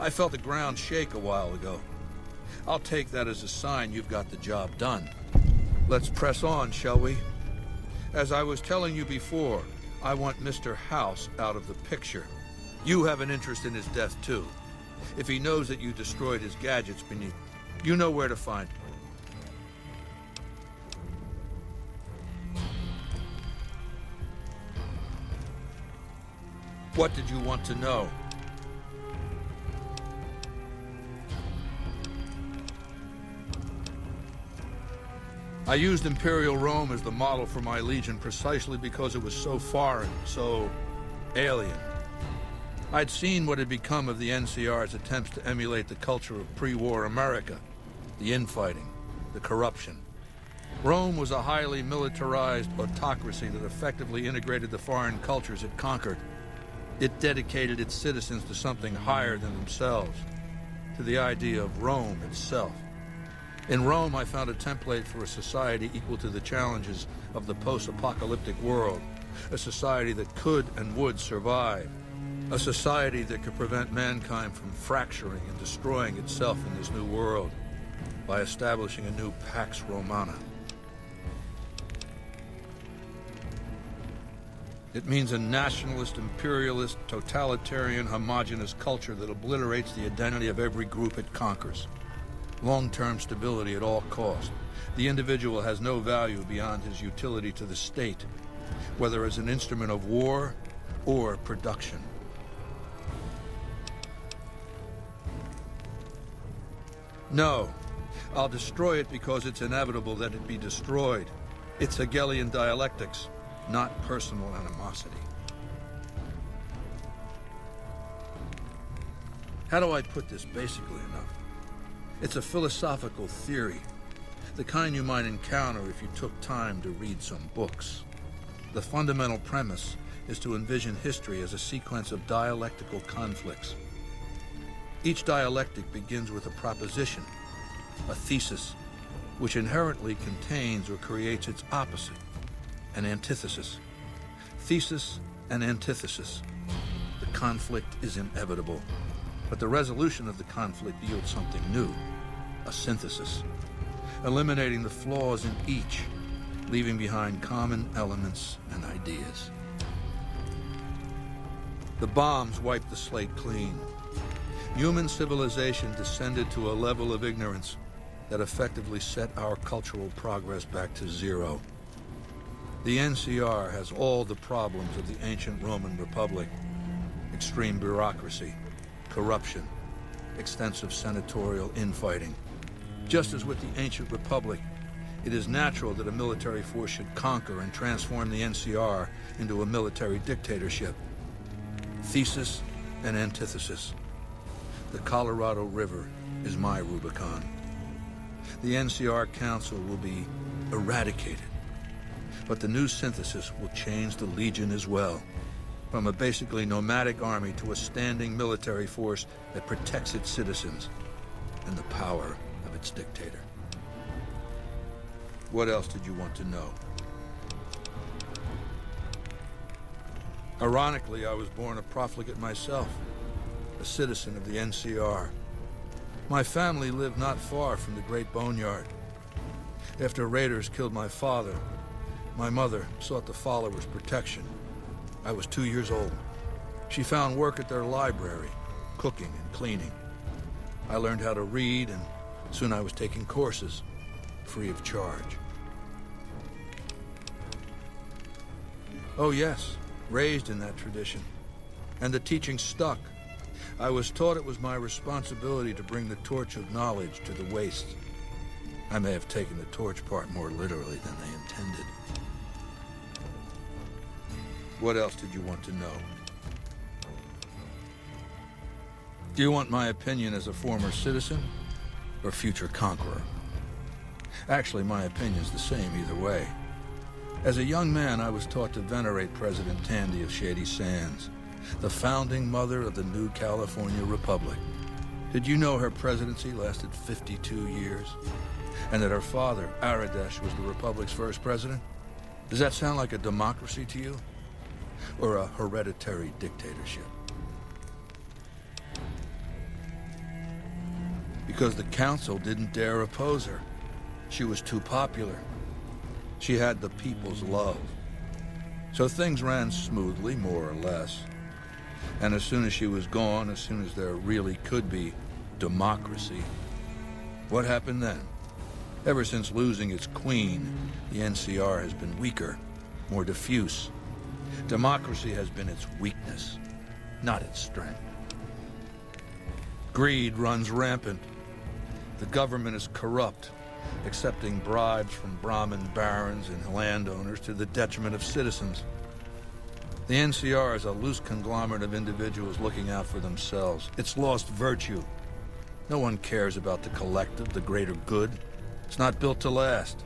I felt the ground shake a while ago. I'll take that as a sign you've got the job done. Let's press on, shall we? As I was telling you before, I want Mr. House out of the picture. You have an interest in his death, too. If he knows that you destroyed his gadgets beneath, you know where to find him. What did you want to know? I used Imperial Rome as the model for my legion precisely because it was so foreign, so alien. I'd seen what had become of the NCR's attempts to emulate the culture of pre-war America, the infighting, the corruption. Rome was a highly militarized autocracy that effectively integrated the foreign cultures it conquered. It dedicated its citizens to something higher than themselves, to the idea of Rome itself. In Rome, I found a template for a society equal to the challenges of the post-apocalyptic world, a society that could and would survive, a society that could prevent mankind from fracturing and destroying itself in this new world by establishing a new Pax Romana. It means a nationalist, imperialist, totalitarian, homogenous culture that obliterates the identity of every group it conquers. Long-term stability at all costs. The individual has no value beyond his utility to the state, whether as an instrument of war or production. No, I'll destroy it because it's inevitable that it be destroyed. It's Hegelian dialectics, not personal animosity. How do I put this basically enough? It's a philosophical theory, the kind you might encounter if you took time to read some books. The fundamental premise is to envision history as a sequence of dialectical conflicts. Each dialectic begins with a proposition, a thesis, which inherently contains or creates its opposite, an antithesis. Thesis and antithesis. The conflict is inevitable, but the resolution of the conflict yields something new, a synthesis, eliminating the flaws in each, leaving behind common elements and ideas. The bombs wiped the slate clean. Human civilization descended to a level of ignorance that effectively set our cultural progress back to zero. The NCR has all the problems of the ancient Roman Republic: extreme bureaucracy, corruption, extensive senatorial infighting. Just as with the ancient Republic, it is natural that a military force should conquer and transform the NCR into a military dictatorship. Thesis and antithesis. The Colorado River is my Rubicon. The NCR Council will be eradicated, but the new synthesis will change the Legion as well, from a basically nomadic army to a standing military force that protects its citizens and the power of its dictator. What else did you want to know? Ironically, I was born a profligate myself, a citizen of the NCR. My family lived not far from the Great Boneyard. After raiders killed my father, my mother sought the followers' protection. I was 2 years old. She found work at their library, cooking and cleaning. I learned how to read, and soon I was taking courses, free of charge. Oh yes, raised in that tradition. And the teaching stuck. I was taught it was my responsibility to bring the torch of knowledge to the waste. I may have taken the torch part more literally than they intended. What else did you want to know? Do you want my opinion as a former citizen or future conqueror? Actually, my opinion's the same either way. As a young man, I was taught to venerate President Tandy of Shady Sands, the founding mother of the new California Republic. Did you know her presidency lasted 52 years? And that her father, Aradesh, was the Republic's first president? Does that sound like a democracy to you? Or a hereditary dictatorship? Because the council didn't dare oppose her. She was too popular. She had the people's love. So things ran smoothly, more or less. And as soon as she was gone, as soon as there really could be democracy, what happened then? Ever since losing its queen, the NCR has been weaker, more diffuse. Democracy has been its weakness, not its strength. Greed runs rampant. The government is corrupt, accepting bribes from Brahmin barons and landowners to the detriment of citizens. The NCR is a loose conglomerate of individuals looking out for themselves. It's lost virtue. No one cares about the collective, the greater good. It's not built to last.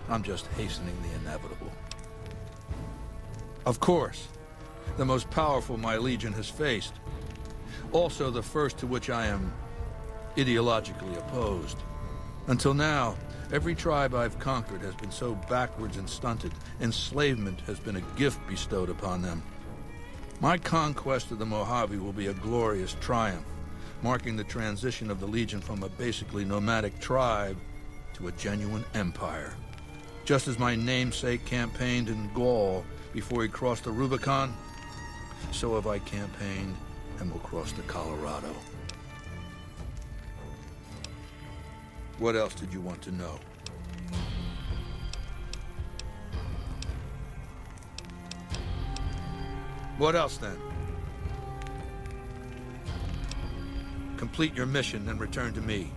I'm just hastening the inevitable. Of course, the most powerful my legion has faced. Also the first to which I am ideologically opposed. Until now, every tribe I've conquered has been so backwards and stunted. Enslavement has been a gift bestowed upon them. My conquest of the Mojave will be a glorious triumph, marking the transition of the Legion from a basically nomadic tribe to a genuine empire. Just as my namesake campaigned in Gaul before he crossed the Rubicon, so have I campaigned and will cross the Colorado. What else did you want to know? What else, then? Complete your mission and return to me.